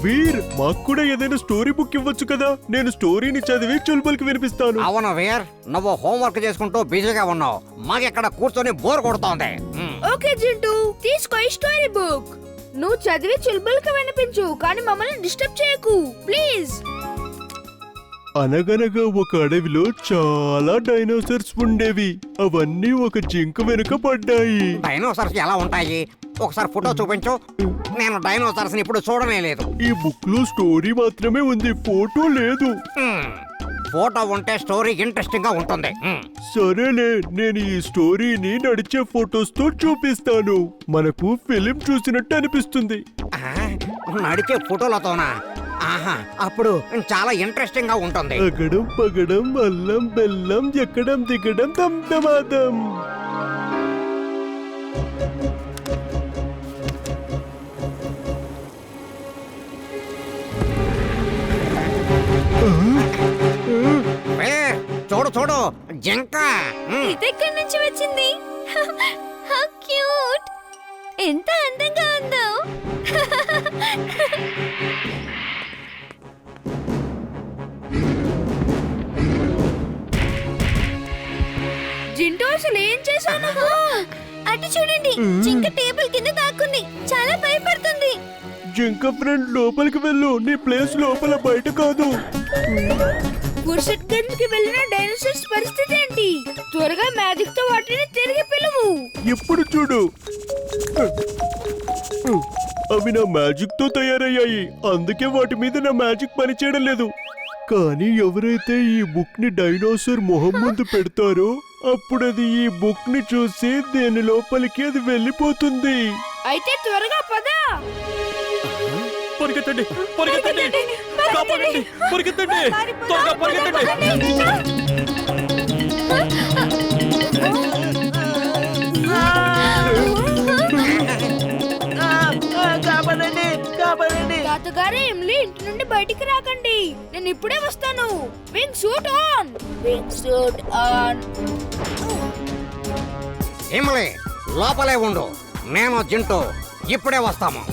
వీర్, మాకు కూడా ఏదైనా స్టోరీ బుక్ ఇవ్వచ్చు కదా. నేను స్టోరీని చదివి చుల్బుల్కి వినిపిస్తాను. అవును వీర్, నువ్వు హోంవర్క్ చేసుకుంటూ బిజీగా ఉన్నావు, మాకెక్కడ కూర్చొని బోర్ కొడుతోంది. ఓకే జింటూ, తీసుకో ఈ స్టోరీ బుక్. నువ్వు చదివి చుల్బుల్కి వినిపించు, కానీ మమ్మల్ని డిస్టర్బ్ చేయకు ప్లీజ్. అనగనగా ఒక అడవిలో చాలా డైనోసార్స్ ఉండేవి. అవన్నీ ఒక జింక వెనుక పడ్డాయి. డైనోసార్స్ ఎలా ఉంటాయి? ఒకసారి ఫోటో చూపించు. నేను డైనోసార్స్ ఇప్పుడు చూడనే లేదు. ఈ బుక్ లో స్టోరీ మాత్రమే ఉంది, ఫోటో లేదు. ఫోటో ఉంటే స్టోరీ ఇంట్రెస్టింగ్ గా ఉంటుంది. సరేలే, నేను ఈ స్టోరీని నడిచే ఫోటోస్ తో చూపిస్తాను. మనకు ఫిలిం చూసినట్టు అనిపిస్తుంది. నడిచే ఫోటోలతోనా? ఆహా, అప్పుడు చాలా ఇంట్రెస్టింగ్ గా ఉంటుంది. అగడం పగడం అల్లం బెల్లం ఎక్కడం దిగడం దమ్దమాదం. చూడు చూడు, జింక. ఇదెక్కడి నుంచి వచ్చింది? How cute! ఎంత అందంగా ఉందో. జింటూ, అసలు ఏం చేశాను? అటు చూడండి, జింక టేబుల్ కింద దాక్కుంది, చాలా భయపడుతుంది. జింక ఫ్రెండ్, లోపలికి వెళ్ళు. నీ ప్లేస్ లోపల, బయట కాదు. ఫుర్సత్ గంజ్ కి వెళ్ళిన డైనోసార్స్ పరిస్థితి ఏంటి? త్వరగా మ్యాజిక్ తో వాటిని తిరిగి పిలువు. ఎప్పుడు చూడు, అవి నా మ్యాజిక్ తో తయారయ్యాయి, అందుకే వాటి మీద నా మ్యాజిక్ పనిచేయడం లేదు. కానీ ఎవరైతే ఈ బుక్ ని డైనోసార్ మొహం ముందు పెడతారో అప్పుడు అది ఈ బుక్ ని చూసి దేని లోపలికి అది వెళ్ళిపోతుంది. అయితే త్వరగా పద. పరిగెత్తండి, పరిగెత్తండి, కాపాడండి, పరిగెత్తండి, త్వరగా పరిగెత్తండి. తాతగారే, ఇమ్లీ, ఇంటి నుండి బయటికి రాకండి, నేను ఇప్పుడే వస్తాను. Wing suit on, wing suit on. Imli, లోపలే ఉండు, నేను జింటూ ఇప్పుడే వస్తాము.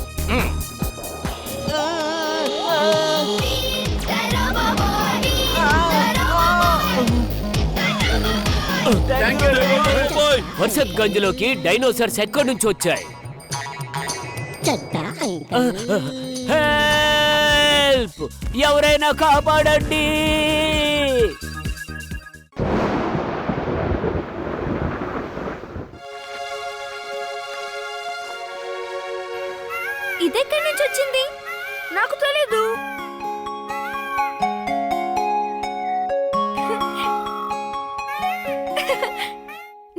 వర్షత్ గంజ్ లోకి డైనోసార్స్ ఎక్కడి నుంచి వచ్చాయి? హెల్ప్! ఎవరైనా కాపాడండి! ఇదెక్కడి నుంచి వచ్చింది? నాకు తెలీదు.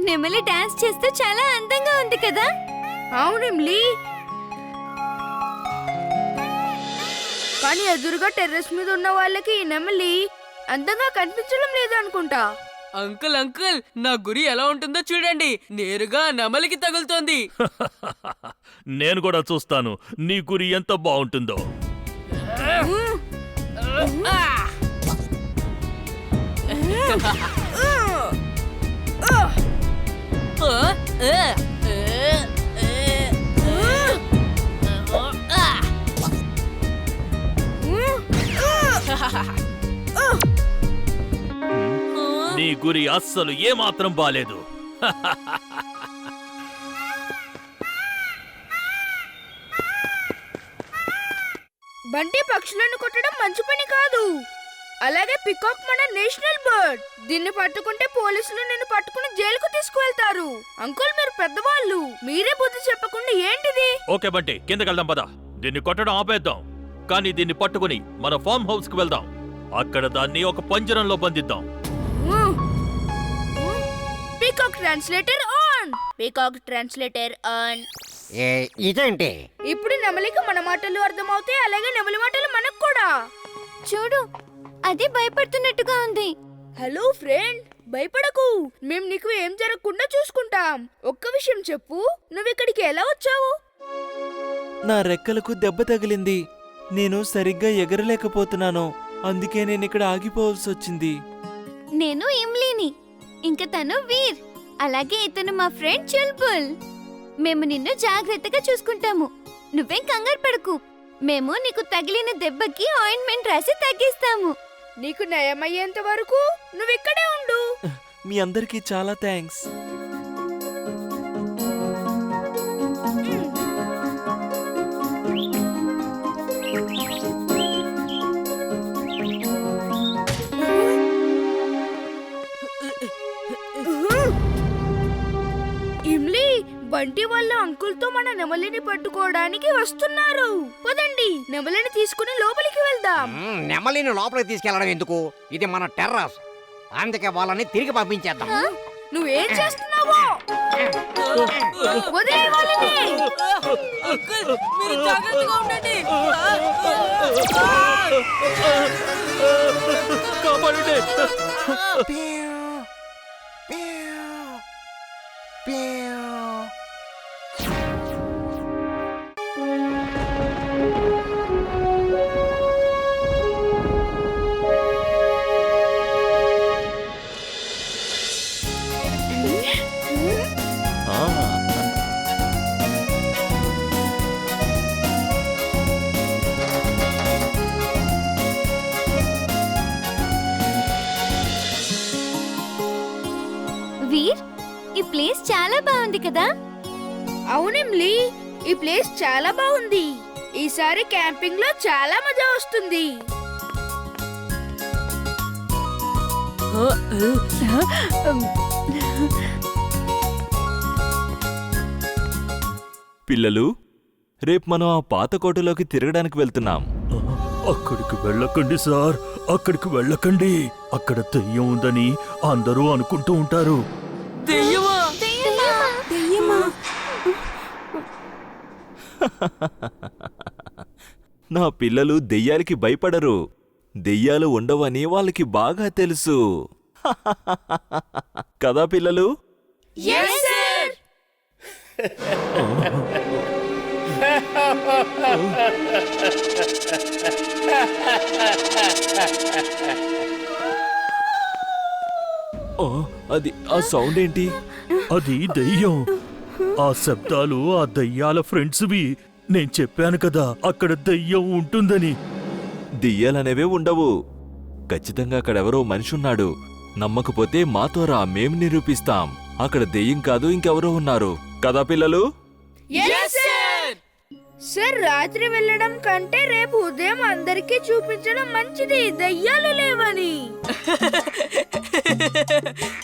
నెమలి డాన్స్ చేస్తూ చాలా అందంగా ఉంది కదా? అవును ఇమ్లీ, కానీ ఎదురుగా టెర్రస్ మీద ఉన్న వాళ్ళకి ఈ నెమలి అందంగా కనిపించడం లేదు అనుకుంటా. అంకుల్ అంకుల్, నా గురి ఎలా ఉంటుందో చూడండి, నేరుగా నెమలికి తగులుతోంది. నేను కూడా చూస్తాను నీ గురి ఎంత బాగుంటుందో. నీ గురి అస్సలు ఏమాత్రం బాలేదు. బంటి, పక్షులను కొట్టడం మంచి పని కాదు. అలాగే పికాక్ మన నేషనల్ బర్డ్. దీన్ని పట్టుకుంటే పోలీసులు నిన్ను పట్టుకుని జైలుకు తీసుకువెళ్తారు. అంకుల్, మీరు పెద్దవాళ్ళు, మీరే బుద్ధి చెప్పకుండా ఏంటిది? ఓకే బంటి, కిందకెళ్దాం పద. దీన్ని కొట్టడం ఆపేద్దాం, కానీ దీన్ని పట్టుకుని మన ఫామ్ హౌస్ కి వెళ్దాం. అక్కడ దాన్ని ఒక పంజరంలో బంధిద్దాం. Peacock translator on. Peacock translator on. ఇదేంటి? ఇప్పుడు నెమలికి మన మాటలు అర్థమవుతాయి, అలాగే నెమలి మాటలు మనకు కూడా. చూడు, అది భయపడుతున్నట్టుగా ఉంది. హలో ఫ్రెండ్, భయపడకు, మేము నీకు ఏం జరగకుండా చూసుకుంటాం. ఒక్క విషయం చెప్పు, నువ్వు ఇక్కడికి ఎలా వచ్చావు? నా రెక్కలకు దెబ్బ తగిలింది, నేను సరిగ్గా ఎగరలేకపోతున్నాను, అందుకే నేను ఇక్కడ ఆగిపోవాల్సి వచ్చింది. నేను ఇమ్లీని, ఇంకా తను వీర్, అలాగే ఇతను మా ఫ్రెండ్ చుల్బుల్. మేము నిన్ను జాగ్రత్తగా చూసుకుంటాము. నువ్వేం కంగారు పడకు. మేము నీకు తగిలిన దెబ్బకి ఆయింట్మెంట్ రాసి తగ్గిస్తాము. నీకు నయమయ్యేంత వరకు నువ్వు ఇక్కడే ఉండు. మీ అందరికీ చాలా థ్యాంక్స్. ఇమ్లీ, బంటి వాళ్ళ అంకుల్తో మన నెమలిని పట్టుకోవడానికి వస్తున్నారు. పదండి, నెమలిని తీసుకుని లోపలికి వెళ్దాం. నెమలిని లోపలికి తీసుకెళ్లడం ఎందుకు? ఇది మన టెర్రస్, అందుకే వాళ్ళని తిరిగి పంపించేద్దాం. నువ్వేం చేస్తున్నావో? వదిలేయ్ వాళ్ళని. అంకుల్, మీరు జాగ్రత్తగా ఉండండి. కాపాడండి. వీర్, ఈ ప్లేస్ చాలా బాగుంది కదా? అవునిమ్లీ, ఈ ప్లేస్ చాలా బాగుంది. ఈసారి క్యాంపింగ్ లో చాలా మజా వస్తుంది. పిల్లలు, రేపు మనం ఆ పాత కోటలోకి తిరగడానికి వెళ్తున్నాం. అక్కడికి వెళ్ళకండి సార్, అక్కడికి వెళ్ళకండి. అక్కడ దెయ్యం ఉందని అందరూ అనుకుంటూ ఉంటారు. దెయ్యమా? నా పిల్లలు దెయ్యాలకి భయపడరు. దెయ్యాలు ఉండవని వాళ్ళకి బాగా తెలుసు. కదా పిల్లలు? అది ఆ సౌండ్ ఏంటి? అది దెయ్యం. ఆ శబ్దాలు ఆ దెయ్యాల ఫ్రెండ్స్వి. నేను చెప్పాను కదా అక్కడ దెయ్యం ఉంటుందని. దెయ్యాలనేవే ఉండవు. ఖచ్చితంగా అక్కడెవరో మనిషి ఉన్నాడు. నమ్మకపోతే మాతో రా, మేం నిరూపిస్తాం. అక్కడ దెయ్యం కాదు, ఇంకెవరో ఉన్నారు. కదా పిల్లలు? సార్, రాత్రి వెళ్ళడం కంటే రేపు ఉదయం అందరికీ చూపించడం మంచిది, దయ్యాలు లేవని.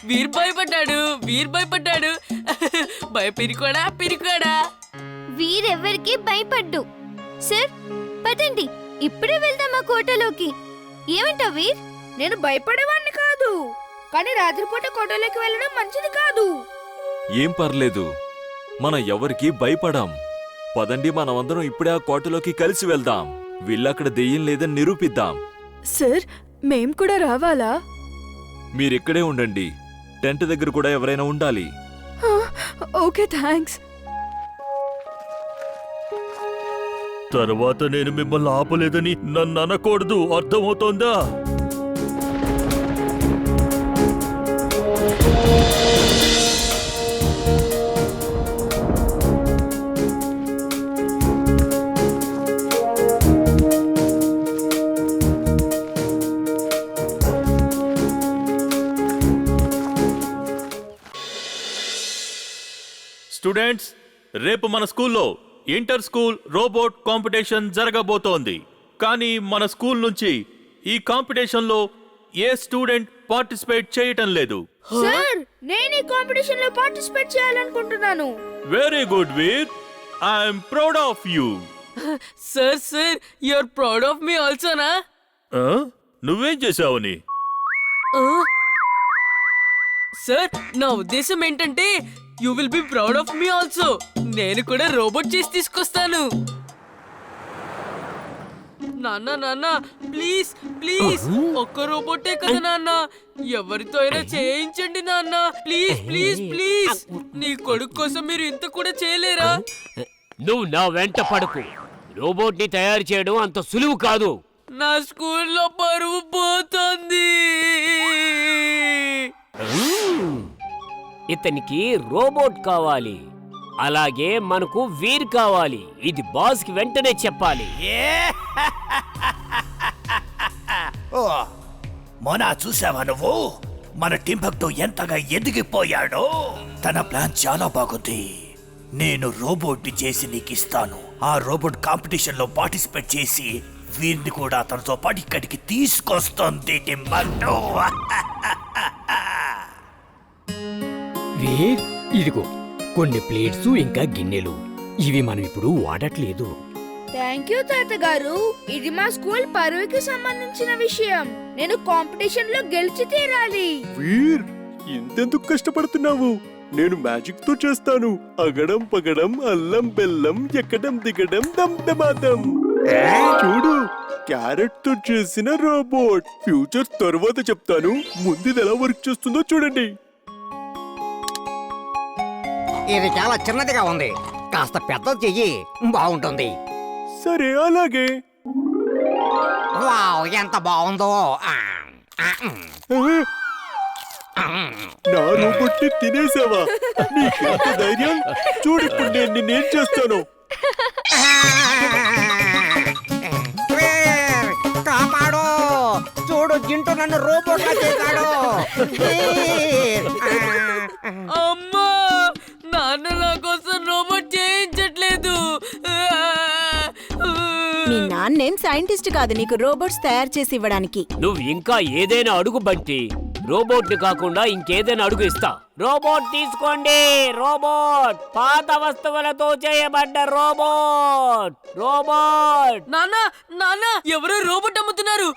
వీర్ భయపడ్డాడు. పిరికోడా. వీరెవ్వరికి భయపడ్డు. సార్, పదండి, ఇప్పుడే వెళ్దాం ఆ కోటలోకి. ఏమంటా వీర్? నేను భయపడేవాణ్ణి కాదు, కానీ రాత్రిపూట కోటలోకి వెళ్ళడం మంచిది కాదు. ఏం పర్లేదు, మనం ఎవరికీ భయపడాం. పదండి, మనమందరం ఇప్పుడే ఆ కోటలోకి కలిసి వెళ్దాం. వీళ్ళక్కడ దెయ్యం లేదని నిరూపిద్దాం. సార్, మేం కూడా రావాలా? మీరిక్కడే ఉండండి. టెంట్ దగ్గర కూడా ఎవరైనా ఉండాలి. Okay, thanks. తర్వాత నేను మిమ్మల్ని ఆపలేదని నన్ను అనకూడదు, అర్థమవుతోందా? స్టూడెంట్స్, రేపు మన స్కూల్లో ఇంటర్ స్కూల్ రోబోట్ కాంపిటీషన్ జరగబోతోంది. కానీ మన స్కూల్ నుంచి ఈ కాంపిటీషన్లో ఏ స్టూడెంట్ పార్టిసిపేట్ చేయటం లేదు. సార్, నేను ఈ కాంపిటీషన్ లో పార్టిసిపేట్ చేయాలనుకుంటున్నాను. Very good Veer, I'm proud of you. Sir, you are proud of me ఆల్సోనా? నువ్వేం చేశావని? సార్, నా ఉద్దేశం ఏంటంటే you will be proud of me also. నేను కూడా రోబోట్ చేసి తీసుకొస్తాను. నాన్న ప్లీజ్ ఒక్క రోబోటే కదా నాన్న, ఎవరితో అయినా చేయించండి నాన్న, ప్లీజ్. నీ కొడుకు కోసం మీరు ఇంత కూడా చేయలేరా? నువ్వు నా వెంట పడకు. రోబోట్ ని తయారు చేయడం అంత సులువు కాదు. నా స్కూల్లో పరువు పోతుంది. ఇతనికి రోబోట్ కావాలి. అలాగే మనకు వీర్ కావాలి. ఇది బాస్ కి వెంటనే చెప్పాలి. ఓ మోనా, చూసావా నువ్వు మన టింపక్తో ఎంతగా ఎదిగిపోయాడో? తన ప్లాన్ చాలా బాగుంది. నేను రోబోట్ చేసి నీకు ఇస్తాను. ఆ రోబోట్ కాంపిటీషన్ లో పార్టిసిపేట్ చేసి వీరిని కూడా తనతో పాటు ఇక్కడికి తీసుకొస్తుంది టింపక్తో. వీర్, ఇదిగో కొన్ని ప్లేట్స్ ఇంకా గిన్నెలు. ఇవి మనం ఇప్పుడు వాడట్లేదు. థ్యాంక్ యూ తాతగారు. ఇది మా స్కూల్ పరువుకి సంబంధించిన విషయం. నేను కాంపిటీషన్ లో గెలిచి తీరాలి. వీర్, ఇంతెందుకు కష్టపడుతున్నావు? నేను మ్యాజిక్ తో చేస్తాను. అగడం పగడం, అల్లం బెల్లం, ఎక్కడం దిగడం, దమ్దమాదం. చూడు, క్యారెట్ తో చేసిన రోబోట్. ఫ్యూచర్ తర్వాత చెప్తాను, ముందు ఇది ఎలా వర్క్ చేస్తుందో చూడండి. ఇది చాలా చిన్నదిగా ఉంది. కాస్త పెద్దది చెయ్యి, బాగుంటుంది. సరే, అలాగే. వావ్, ఎంత బాగుందో. నా రోబోట్ ని తినేసావా? నీకెంత ధైర్యం? చూడు, ఇప్పుడు నేను నిన్నేం చేస్తాను. వీర్, కాపాడు. చూడు, జింటూ నన్ను రోబోట్ లా చేశాడు. వీర్. అమ్మా, నాన్న నా కోసం రోబోట్ చేయించట్లేదు. మీ నాన్నేం సైంటిస్ట్ కాదు నీకు రోబోట్స్ తయారు చేసి ఇవ్వడానికి. నువ్వు ఇంకా ఏదైనా అడుగు బంటి. రోబోట్ ని కాకుండా ఇంకేదైనా అడుగు ఇస్తా. రోబోట్ తీసుకోండి. రోబోట్, పాత వస్తువులతో చేయబడ్డ రోబోట్. రోబోట్. నాన్న, నాన్న, ఎవరో రోబోట్ అమ్ముతున్నారు.